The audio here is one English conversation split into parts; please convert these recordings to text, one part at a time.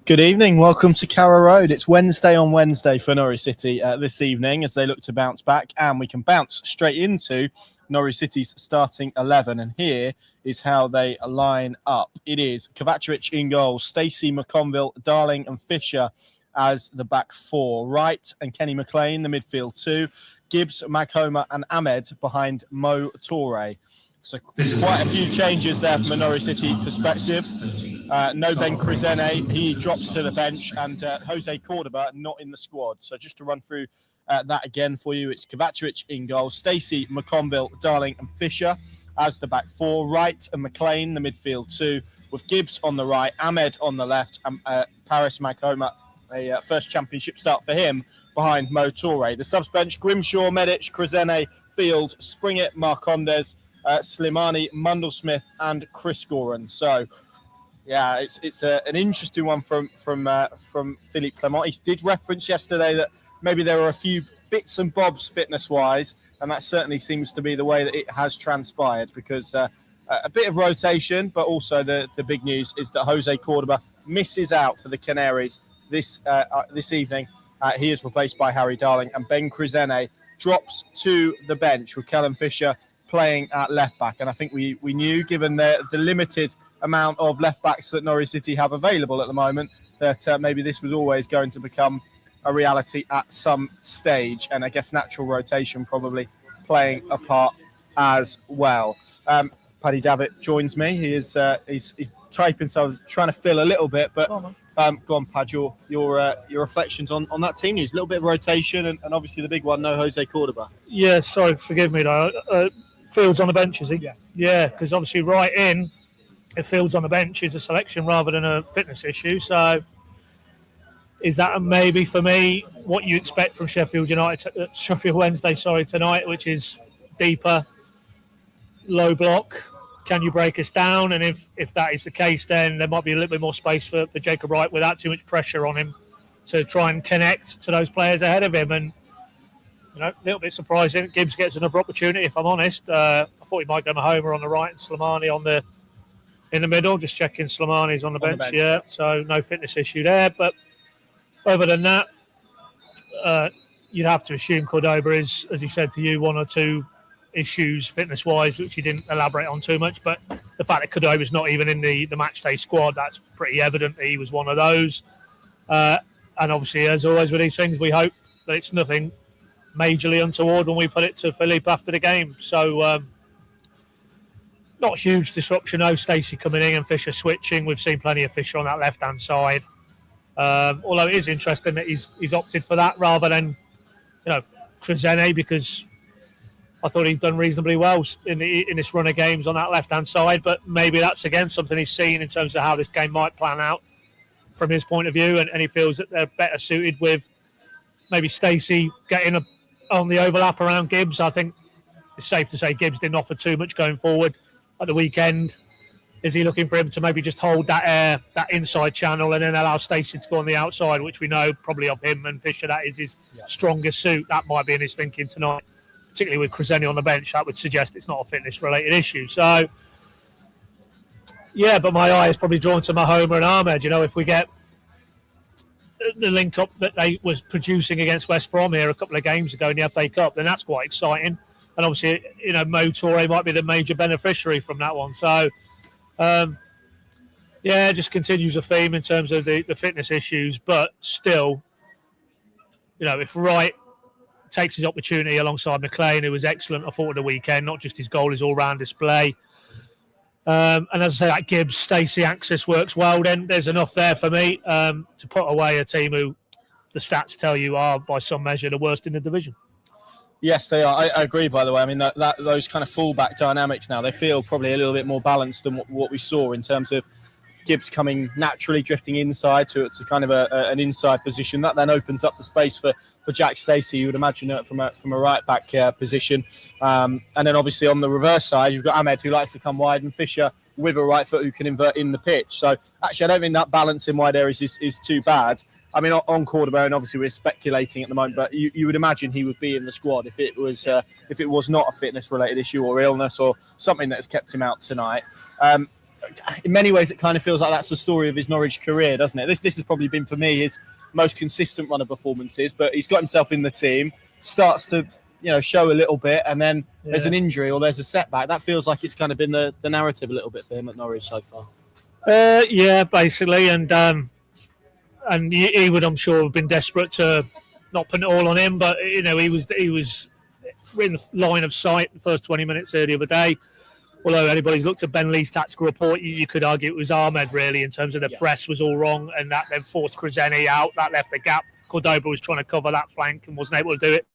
Good evening. Welcome to Carrow Road. It's Wednesday on Wednesday for Norwich City this evening as they look to bounce back, and we can bounce straight into Norwich City's starting 11. And here is how they line up. It is Kovacic in goal, Stacey, McConville, Darling and Fisher as the back four. Wright and Kenny McLean, the midfield two. Gibbs, Maghoma and Ahmed behind Mo Toure. So quite a few changes there from a Norwich City perspective. No Ben Crizene, he drops to the bench, and Jose Cordoba not in the squad. So just to run through that again for you, it's Kovacic in goal, Stacey, McConville, Darling and Fisher as the back four. Wright and McLean, the midfield two, with Gibbs on the right, Ahmed on the left, and Paris Maghoma, a first championship start for him, behind Mo Toure. The subs bench, Grimshaw, Medic, Crizene, Field, Springett, Marcondes, Slimani, Mundlesmith and Chris Goran. So yeah, it's an interesting one from Philippe Clement. He did reference yesterday that maybe there were a few bits and bobs fitness-wise, and that certainly seems to be the way that it has transpired, because a bit of rotation, but also the big news is that Jose Cordoba misses out for the Canaries this evening. He is replaced by Harry Darling, and Ben Crizene drops to the bench with Callum Fisher playing at left-back. And I think we knew, given the limited amount of left-backs that Norwich City have available at the moment, that maybe this was always going to become a reality at some stage. And I guess natural rotation probably playing a part as well. Paddy Davitt joins me. He is he's typing, so I was trying to fill a little bit. But go on, Pad, your reflections on that team news. A little bit of rotation, and obviously the big one, no Jose Cordoba. Yeah, sorry, forgive me though. Field's on the bench, is he? Yes. Yeah, because obviously right in, if Field's on the bench, is a selection rather than a fitness issue. So is that maybe, for me, what you expect from Sheffield Wednesday tonight, which is deeper, low block? Can you break us down? And if that is the case, then there might be a little bit more space for Jacob Wright without too much pressure on him to try and connect to those players ahead of him. And a little bit surprising. Gibbs gets another opportunity, if I'm honest. I thought he might go Maghoma on the right and Slimani in the middle. Just checking, Slimani's on the bench. Yeah, so no fitness issue there. But other than that, you'd have to assume Cordoba is, as he said to you, one or two issues fitness-wise, which he didn't elaborate on too much. But the fact that Cordoba's not even in the match day squad, that's pretty evident that he was one of those. And obviously, as always with these things, we hope that it's nothing majorly untoward when we put it to Philippe after the game. So not huge disruption. No Stacey coming in and Fisher switching. We've seen plenty of Fisher on that left-hand side. Although it is interesting that he's opted for that rather than Crizene, because I thought he'd done reasonably well in this run of games on that left-hand side. But maybe that's, again, something he's seen in terms of how this game might plan out from his point of view, and he feels that they're better suited with maybe Stacey getting on the overlap around Gibbs. I think it's safe to say Gibbs didn't offer too much going forward at the weekend. Is he looking for him to maybe just hold that inside channel and then allow Stacey to go on the outside, which we know probably of him and Fisher, that is his strongest suit? That might be in his thinking tonight, particularly with Crizene on the bench. That would suggest it's not a fitness-related issue. So, yeah, but my eye is probably drawn to Maghoma and Ahmed. If we get the link-up that they was producing against West Brom here a couple of games ago in the FA Cup, then that's quite exciting. And obviously, Mo Toure might be the major beneficiary from that one. So, just continues a theme in terms of the fitness issues. But still, if Wright takes his opportunity alongside McLean, who was excellent, I thought, at the weekend, not just his goal, his all-round display. And as I say, that Gibbs Stacey axis works well, then there's enough there for me to put away a team who the stats tell you are, by some measure, the worst in the division. Yes, they are. I agree, by the way. I mean, those kind of fullback dynamics now, they feel probably a little bit more balanced than what we saw in terms of Gibbs coming naturally, drifting inside to kind of an inside position. That then opens up the space for Jack Stacey, you would imagine, from a right-back position. And then obviously on the reverse side, you've got Ahmed, who likes to come wide, and Fisher with a right foot who can invert in the pitch. So actually, I don't think that balance in wide areas is too bad. I mean, on Cordoba, and obviously we're speculating at the moment, but you would imagine he would be in the squad if it was not a fitness-related issue or illness or something that has kept him out tonight. in many ways, it kind of feels like that's the story of his Norwich career, doesn't it? This has probably been, for me, his most consistent run of performances, but he's got himself in the team, starts to show a little bit, and then there's an injury or there's a setback. That feels like it's kind of been the narrative a little bit for him at Norwich so far. Yeah, basically, and he would, I'm sure, have been desperate to not put it all on him, but he was in the line of sight the first 20 minutes here the other day. Although anybody's looked at Ben Lee's tactical report, you could argue it was Ahmed really in terms of the press was all wrong, and that then forced Krzeni out. That left a gap. Cordoba was trying to cover that flank and wasn't able to do it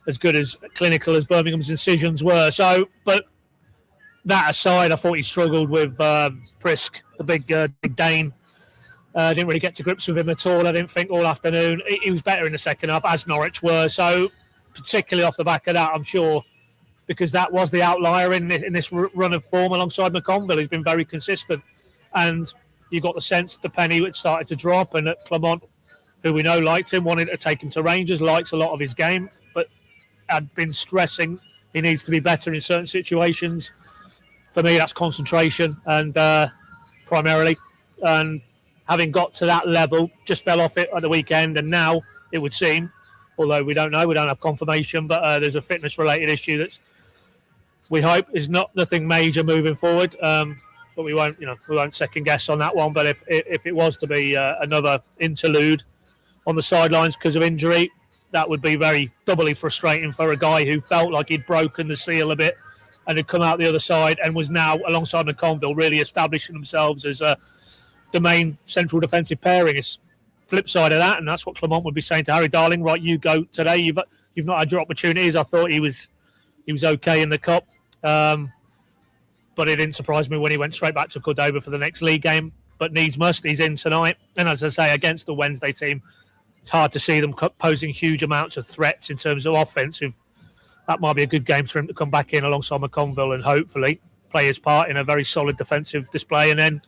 as good as clinical as Birmingham's incisions were. So, but that aside, I thought he struggled with Prisk, the big Dane. Didn't really get to grips with him at all, I didn't think, all afternoon. He was better in the second half, as Norwich were. So, particularly off the back of that, I'm sure, because that was the outlier in this run of form alongside McConville. He's been very consistent. And you got the sense the penny had started to drop, and that Clement, who we know liked him, wanted to take him to Rangers, likes a lot of his game, but had been stressing he needs to be better in certain situations. For me, that's concentration, and primarily. And having got to that level, just fell off it at the weekend, and now it would seem, although we don't know, we don't have confirmation, but there's a fitness-related issue that's, we hope, is nothing major moving forward. But we won't second guess on that one. But if it was to be another interlude on the sidelines because of injury, that would be very doubly frustrating for a guy who felt like he'd broken the seal a bit and had come out the other side and was now, alongside McConville, really establishing themselves as the main central defensive pairing. It's flip side of that, and that's what Clement would be saying to Harry Darling. Right, you go today. You've not had your opportunities. I thought he was okay in the cup, but it didn't surprise me when he went straight back to Cordoba for the next league game. But needs must. He's in tonight, and as I say, against the Wednesday team, it's hard to see them posing huge amounts of threats in terms of offensive. That might be a good game for him to come back in alongside McConville and hopefully play his part in a very solid defensive display. And then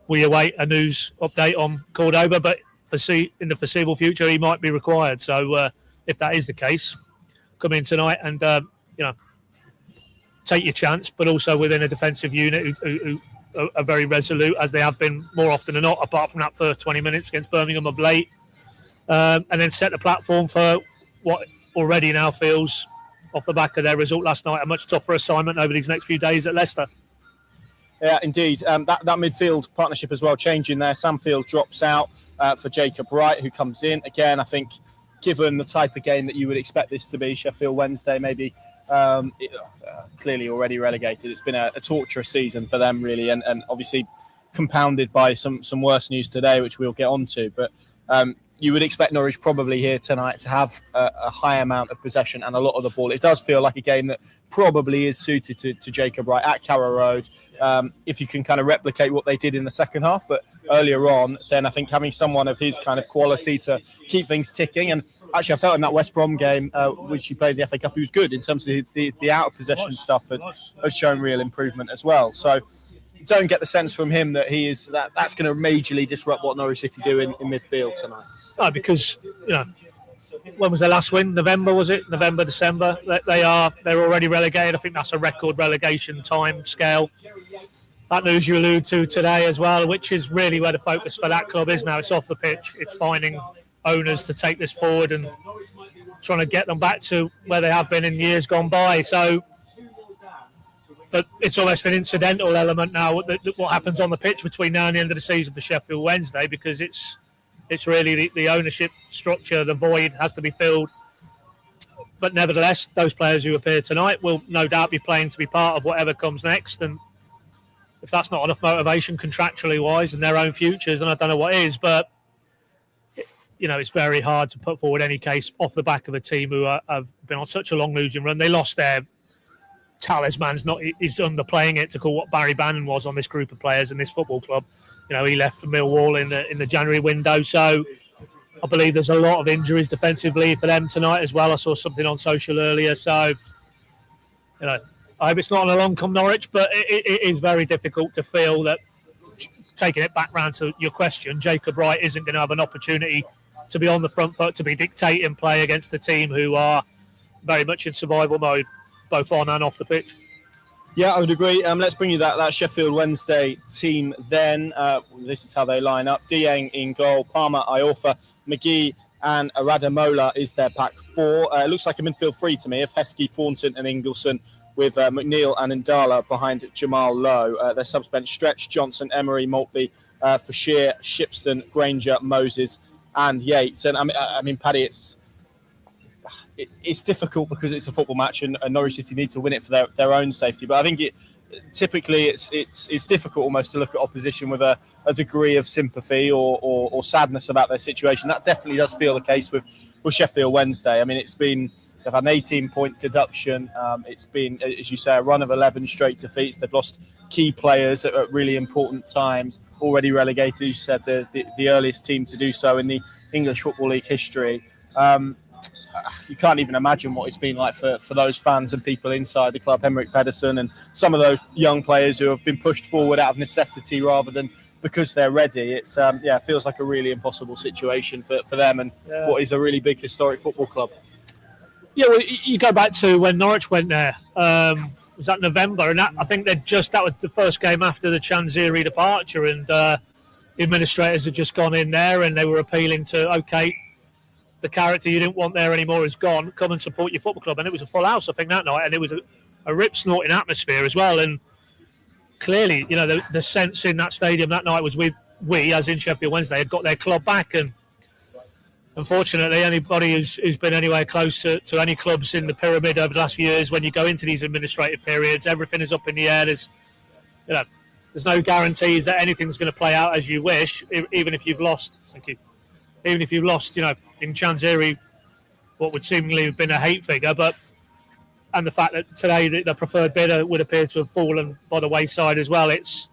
we await a news update on Cordoba, but in the foreseeable future, he might be required. So if that is the case, come in tonight and take your chance, but also within a defensive unit who are very resolute, as they have been more often than not, apart from that first 20 minutes against Birmingham of late. And then set the platform for what already now feels, off the back of their result last night, a much tougher assignment over these next few days at Leicester. Yeah, indeed. That midfield partnership as well changing there. Samfield drops out for Jacob Wright, who comes in. Again, I think, given the type of game that you would expect this to be, Sheffield Wednesday maybe clearly already relegated. It's been a torturous season for them, really, and obviously compounded by some worse news today, which we'll get onto. But you would expect Norwich probably here tonight to have a high amount of possession and a lot of the ball. It does feel like a game that probably is suited to Jacob Wright at Carrow Road, if you can kind of replicate what they did in the second half. But earlier on, then I think having someone of his kind of quality to keep things ticking. And actually, I felt in that West Brom game, which he played in the FA Cup, he was good in terms of the out of possession stuff, has shown real improvement as well. So don't get the sense from him that that's going to majorly disrupt what Norwich City do in midfield tonight. No, because when was their last win? November, was it? November, December. They're already relegated. I think that's a record relegation time scale. That news you allude to today as well, which is really where the focus for that club is now. It's off the pitch. It's finding owners to take this forward and trying to get them back to where they have been in years gone by. So. But it's almost an incidental element now, what happens on the pitch between now and the end of the season for Sheffield Wednesday, because it's really the ownership structure, the void has to be filled. But nevertheless, those players who appear tonight will no doubt be playing to be part of whatever comes next. And if that's not enough motivation contractually wise and their own futures, then I don't know what is. But, it's very hard to put forward any case off the back of a team who have been on such a long losing run. They lost their talisman's he's underplaying it to call what Barry Bannon was on this group of players in this football club. He left for Millwall in the January window, so I believe there's a lot of injuries defensively for them tonight as well. I saw something on social earlier, so I hope it's not an along come Norwich, but it is very difficult to feel that, taking it back round to your question, Jacob Wright isn't going to have an opportunity to be on the front foot, to be dictating play against a team who are very much in survival mode, both on and off the pitch. Yeah, I would agree. Let's bring you that Sheffield Wednesday team then. This is how they line up. Dieng in goal, Palmer, Iorfa, McGee and Radamola is their pack four. It looks like a midfield three to me of Heskey, Thornton and Ingleson with McNeil and Ndala behind Jamal Lowe. Their subs bench Stretch, Johnson, Emery, Maltby, Fasheer, Shipston, Granger, Moses and Yates. And I mean, Paddy, it's difficult because it's a football match and Norwich City need to win it for their own safety. But I think typically it's difficult almost to look at opposition with a degree of sympathy or sadness about their situation. That definitely does feel the case with Sheffield Wednesday. I mean, they've had an 18-point deduction. It's been, as you say, a run of 11 straight defeats. They've lost key players at really important times, already relegated. You said the earliest team to do so in the English Football League history. You can't even imagine what it's been like for those fans and people inside the club, Henrik Pedersen and some of those young players who have been pushed forward out of necessity rather than because they're ready. It's it feels like a really impossible situation for them and what is a really big historic football club. Yeah, well, you go back to when Norwich went there. Was that November? And I think that was the first game after the Chanziri departure, and the administrators had just gone in there and they were appealing to, okay, the character you didn't want there anymore is gone. Come and support your football club. And it was a full house, I think, that night. And it was a rip-snorting atmosphere as well. And clearly, the sense in that stadium that night was we, as in Sheffield Wednesday, had got their club back. And unfortunately, anybody who's been anywhere close to any clubs in the pyramid over the last few years, when you go into these administrative periods, everything is up in the air. There's no guarantees that anything's going to play out as you wish, even if you've lost. Thank you. Even if you've lost, in Chanziri, what would seemingly have been a hate figure, and the fact that today the preferred bidder would appear to have fallen by the wayside as well. What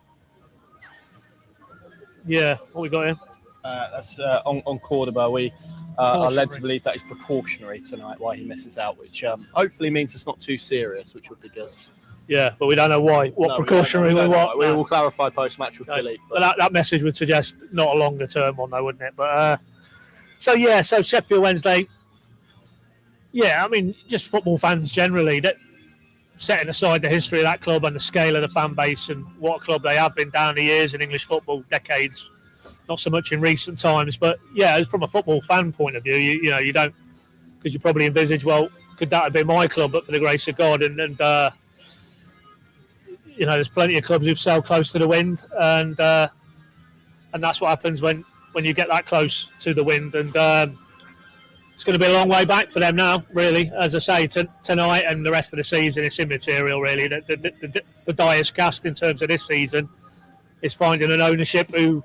we got here? That's on Cordoba. We are led to believe that is precautionary tonight, why he misses out, which hopefully means it's not too serious, which would be good. Yeah, but we don't know why. What precautionary we want. We will clarify post-match with Philippe. But that message would suggest not a longer-term one, though, wouldn't it? But so Sheffield Wednesday. Yeah, I mean, just football fans generally, that setting aside the history of that club and the scale of the fan base and what club they have been down the years in English football, decades, not so much in recent times. But, yeah, from a football fan point of view, you don't, because you probably envisage, well, could that have been my club, but for the grace of God? And there's plenty of clubs who've sailed close to the wind, and that's what happens when you get that close to the wind. And it's going to be a long way back for them now, really. As I say, tonight and the rest of the season, it's immaterial, really. The diest cast in terms of this season is finding an ownership who,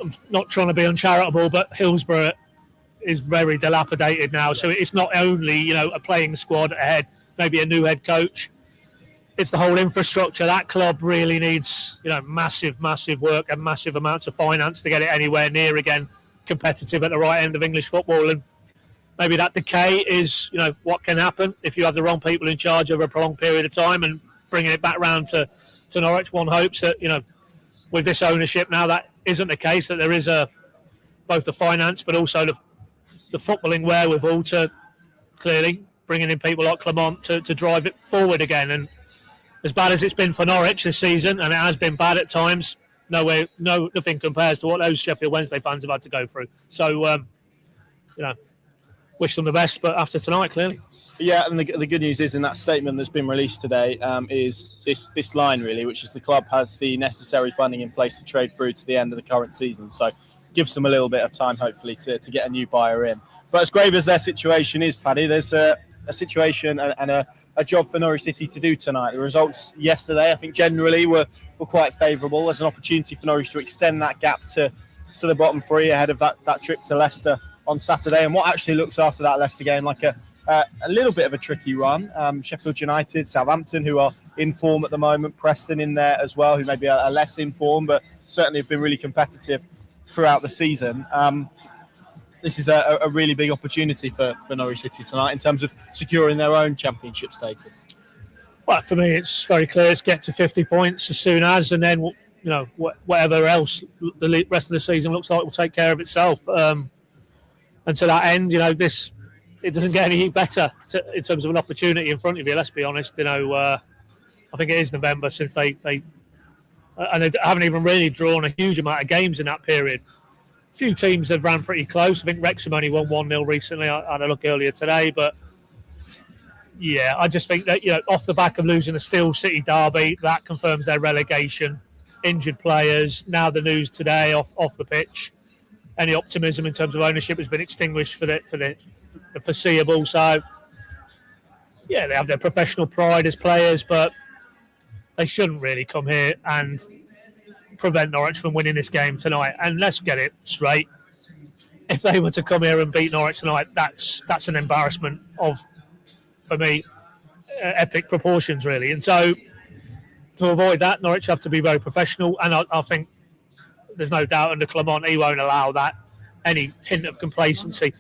I'm not trying to be uncharitable, but Hillsborough is very dilapidated now. So it's not only, a playing squad ahead, maybe a new head coach. It's the whole infrastructure. That club really needs, massive work and massive amounts of finance to get it anywhere near again competitive at the right end of English football. And maybe that decay is, what can happen if you have the wrong people in charge over a prolonged period of time. And bringing it back round to Norwich, one hopes that, with this ownership now, that isn't the case, that there is both the finance but also the footballing wherewithal to clearly bringing in people like Clement to drive it forward again. And as bad as it's been for Norwich this season, and it has been bad at times, nothing compares to what those Sheffield Wednesday fans have had to go through. So, wish them the best, but after tonight, clearly. Yeah, and the good news is in that statement that's been released today is this line, really, which is the club has the necessary funding in place to trade through to the end of the current season. So gives them a little bit of time, hopefully, to get a new buyer in. But as grave as their situation is, Paddy, there's a situation and a job for Norwich City to do tonight. The results yesterday, I think, generally were quite favourable. There's an opportunity for Norwich to extend that gap to the bottom three ahead of that trip to Leicester on Saturday. And what actually looks after that Leicester game like a little bit of a tricky run. Sheffield United, Southampton, who are in form at the moment, Preston in there as well, who maybe are less in form, but certainly have been really competitive throughout the season. This is a really big opportunity for Norwich City tonight in terms of securing their own championship status. Well, for me, it's very clear. It's get to 50 points as soon as, and then whatever else the rest of the season looks like will take care of itself. And to that end, this it doesn't get any better in terms of an opportunity in front of you. Let's be honest. I think it is November since they haven't even really drawn a huge amount of games in that period. A few teams have ran pretty close. I think Wrexham only won 1-0 recently. I had a look earlier today, but yeah, I just think that off the back of losing a Steel City derby, that confirms their relegation. Injured players. Now the news today off the pitch. Any optimism in terms of ownership has been extinguished for the foreseeable. So yeah, they have their professional pride as players, but they shouldn't really come here and prevent Norwich from winning this game tonight. And let's get it straight. If they were to come here and beat Norwich tonight, that's an embarrassment of, for me, epic proportions, really. And so to avoid that, Norwich have to be very professional. And I think there's no doubt under Clement, he won't allow that, any hint of complacency.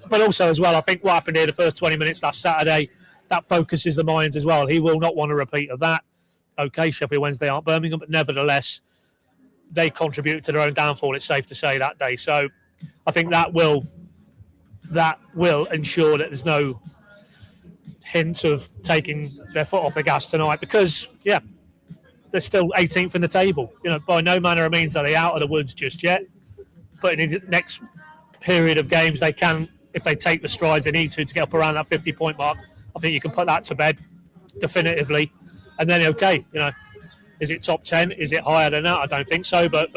But also as well, I think what happened here the first 20 minutes last Saturday, that focuses the minds as well. He will not want a repeat of that. Okay, Sheffield Wednesday aren't Birmingham, but nevertheless, they contributed to their own downfall, it's safe to say, that day. So I think that will ensure that there's no hint of taking their foot off the gas tonight because, yeah, they're still 18th in the table. By no manner of means are they out of the woods just yet. But in the next period of games, they can, if they take the strides they need to get up around that 50-point mark, I think you can put that to bed definitively. And then, okay, is it top 10? Is it higher than that? I don't think so. But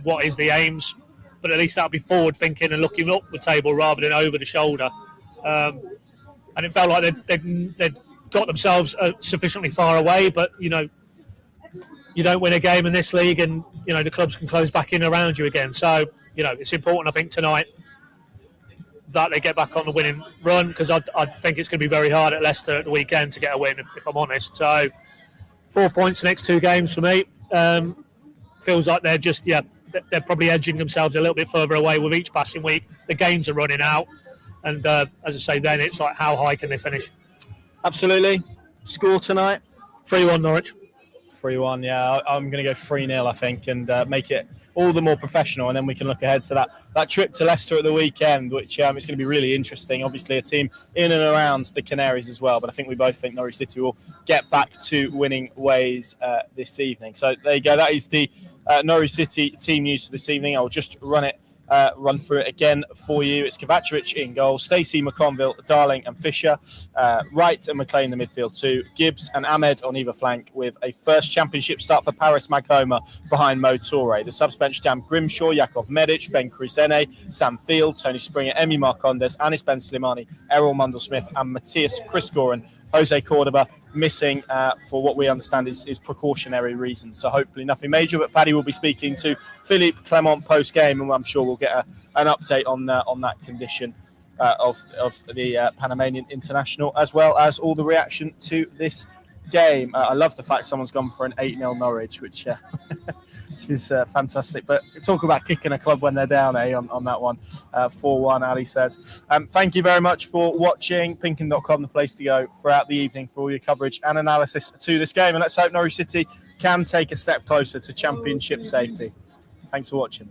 what is the aims? But at least that'll be forward thinking and looking up the table rather than over the shoulder. And it felt like they'd got themselves sufficiently far away. But, you don't win a game in this league and, the clubs can close back in around you again. So, it's important, I think, tonight that they get back on the winning run because I think it's going to be very hard at Leicester at the weekend to get a win, if I'm honest. So 4 points the next two games for me. Feels like they're just, they're probably edging themselves a little bit further away with each passing week. The games are running out. And as I say, then it's like, how high can they finish? Absolutely. Score tonight? 3-1 Norwich. 3-1, yeah. I'm going to go 3-0, I think, and make it all the more professional, and then we can look ahead to that trip to Leicester at the weekend, which is going to be really interesting. Obviously, a team in and around the Canaries as well, but I think we both think Norwich City will get back to winning ways this evening. So there you go. That is the Norwich City team news for this evening. I'll just run through it again for you. It's Kovacevic in goal, Stacey, McConville, Darling and Fisher, Wright and McLean in the midfield too, Gibbs and Ahmed on either flank with a first championship start for Paris Maghoma behind Mo Toure. The subs-bench Dan Grimshaw, Jakov Medic, Ben Krusene, Sam Field, Tony Springer, Emi Marcondes, Anis Ben Slimani, Errol Mundle-Smith and Matthias Christgoren. Jose Cordoba missing for what we understand is precautionary reasons. So hopefully nothing major, but Paddy will be speaking to Philippe Clement post-game, and I'm sure we'll get an update on that condition of the Panamanian international, as well as all the reaction to this game. I love the fact someone's gone for an 8-0 Norwich, which is fantastic. But talk about kicking a club when they're down, on that one. 4-1, Ali says. Thank you very much for watching. Pinkin.com, the place to go throughout the evening for all your coverage and analysis to this game. And let's hope Norwich City can take a step closer to championship safety. Thanks for watching.